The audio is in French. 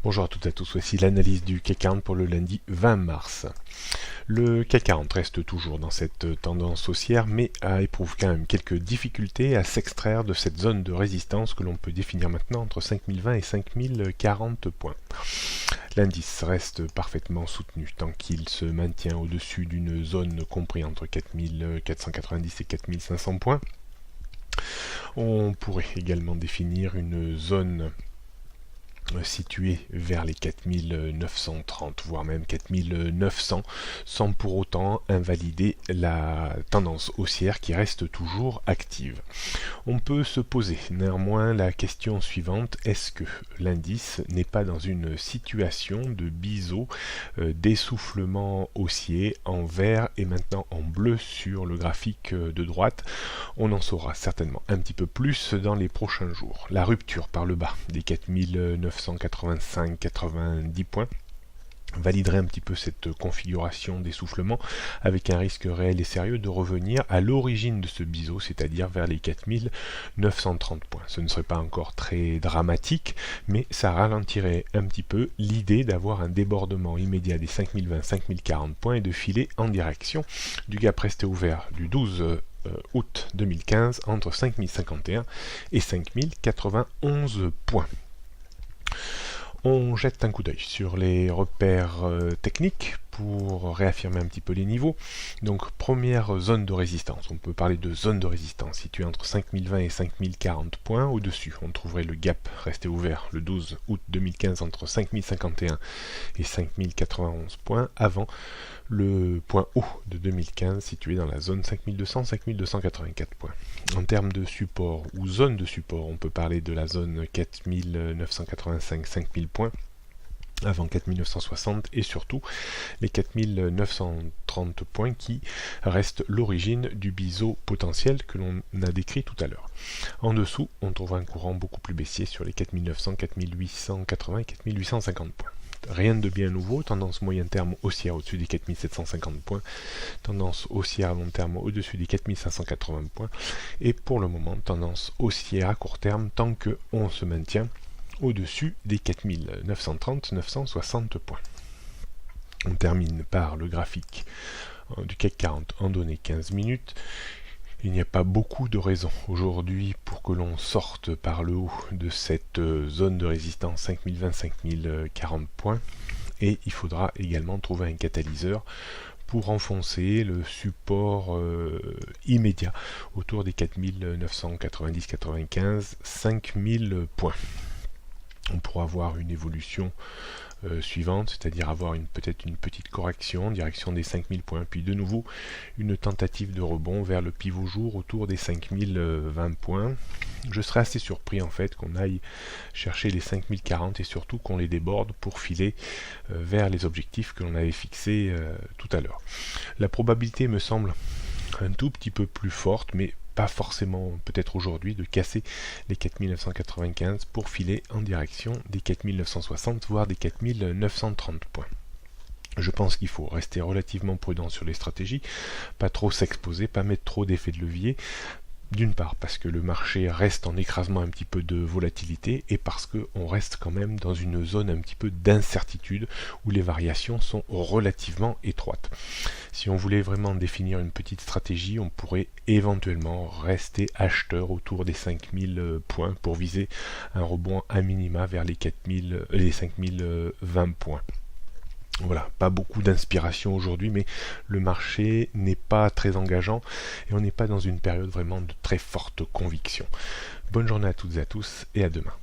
Bonjour à toutes et à tous, voici l'analyse du CAC 40 pour le lundi 20 mars. Le CAC 40 reste toujours dans cette tendance haussière, mais éprouve quand même quelques difficultés à s'extraire de cette zone de résistance que l'on peut définir maintenant entre 5020 et 5040 points. L'indice reste parfaitement soutenu tant qu'il se maintient au-dessus d'une zone comprise entre 4490 et 4500 points. On pourrait également définir une zone situé vers les 4930 voire même 4900 sans pour autant invalider la tendance haussière qui reste toujours active. On peut se poser néanmoins la question suivante: est-ce que l'indice n'est pas dans une situation de biseau, d'essoufflement haussier en vert et maintenant en bleu sur le graphique de droite? On en saura certainement un petit peu plus dans les prochains jours. La rupture par le bas des 4985-90 points validerait un petit peu cette configuration d'essoufflement avec un risque réel et sérieux de revenir à l'origine de ce biseau, c'est-à-dire vers les 4930 points. Ce ne serait pas encore très dramatique, mais ça ralentirait un petit peu l'idée d'avoir un débordement immédiat des 5020-5040 points et de filer en direction du gap resté ouvert du 12 août 2015 entre 5051 et 5091 points. On jette un coup d'œil sur les repères techniques pour réaffirmer un petit peu les niveaux. Donc première zone de résistance, on peut parler de zone de résistance située entre 5020 et 5040 points. Au-dessus, on trouverait le gap resté ouvert le 12 août 2015 entre 5051 et 5091 points avant le point haut de 2015 situé dans la zone 5200-5284 points. En termes de support ou zone de support, on peut parler de la zone 4985-5000 points avant 4960 et surtout les 4930 points qui restent l'origine du biseau potentiel que l'on a décrit tout à l'heure. En dessous, on trouve un courant beaucoup plus baissier sur les 4900, 4880 et 4850 points. Rien de bien nouveau, tendance moyen terme haussière au-dessus des 4750 points, tendance haussière à long terme au-dessus des 4580 points, et pour le moment, tendance haussière à court terme tant qu'on se maintient au-dessus des 4930-960 points. On termine par le graphique du CAC 40 en données 15 minutes. Il n'y a pas beaucoup de raisons aujourd'hui pour que l'on sorte par le haut de cette zone de résistance 5020-5040 points, et il faudra également trouver un catalyseur pour enfoncer le support immédiat autour des 4990-95, 5000 points. On pourra avoir une évolution suivante, c'est-à-dire avoir peut-être une petite correction en direction des 5000 points, puis de nouveau une tentative de rebond vers le pivot jour autour des 5020 points. Je serais assez surpris en fait qu'on aille chercher les 5040 et surtout qu'on les déborde pour filer vers les objectifs que l'on avait fixés tout à l'heure. La probabilité me semble un tout petit peu plus forte, mais pas forcément peut-être aujourd'hui, de casser les 4995 pour filer en direction des 4960 voire des 4930 points. Je pense qu'il faut rester relativement prudent sur les stratégies, pas trop s'exposer, pas mettre trop d'effets de levier. D'une part parce que le marché reste en écrasement un petit peu de volatilité et parce qu'on reste quand même dans une zone un petit peu d'incertitude où les variations sont relativement étroites. Si on voulait vraiment définir une petite stratégie, on pourrait éventuellement rester acheteur autour des 5000 points pour viser un rebond à minima vers les 5020 points. Voilà, pas beaucoup d'inspiration aujourd'hui, mais le marché n'est pas très engageant et on n'est pas dans une période vraiment de très forte conviction. Bonne journée à toutes et à tous et à demain.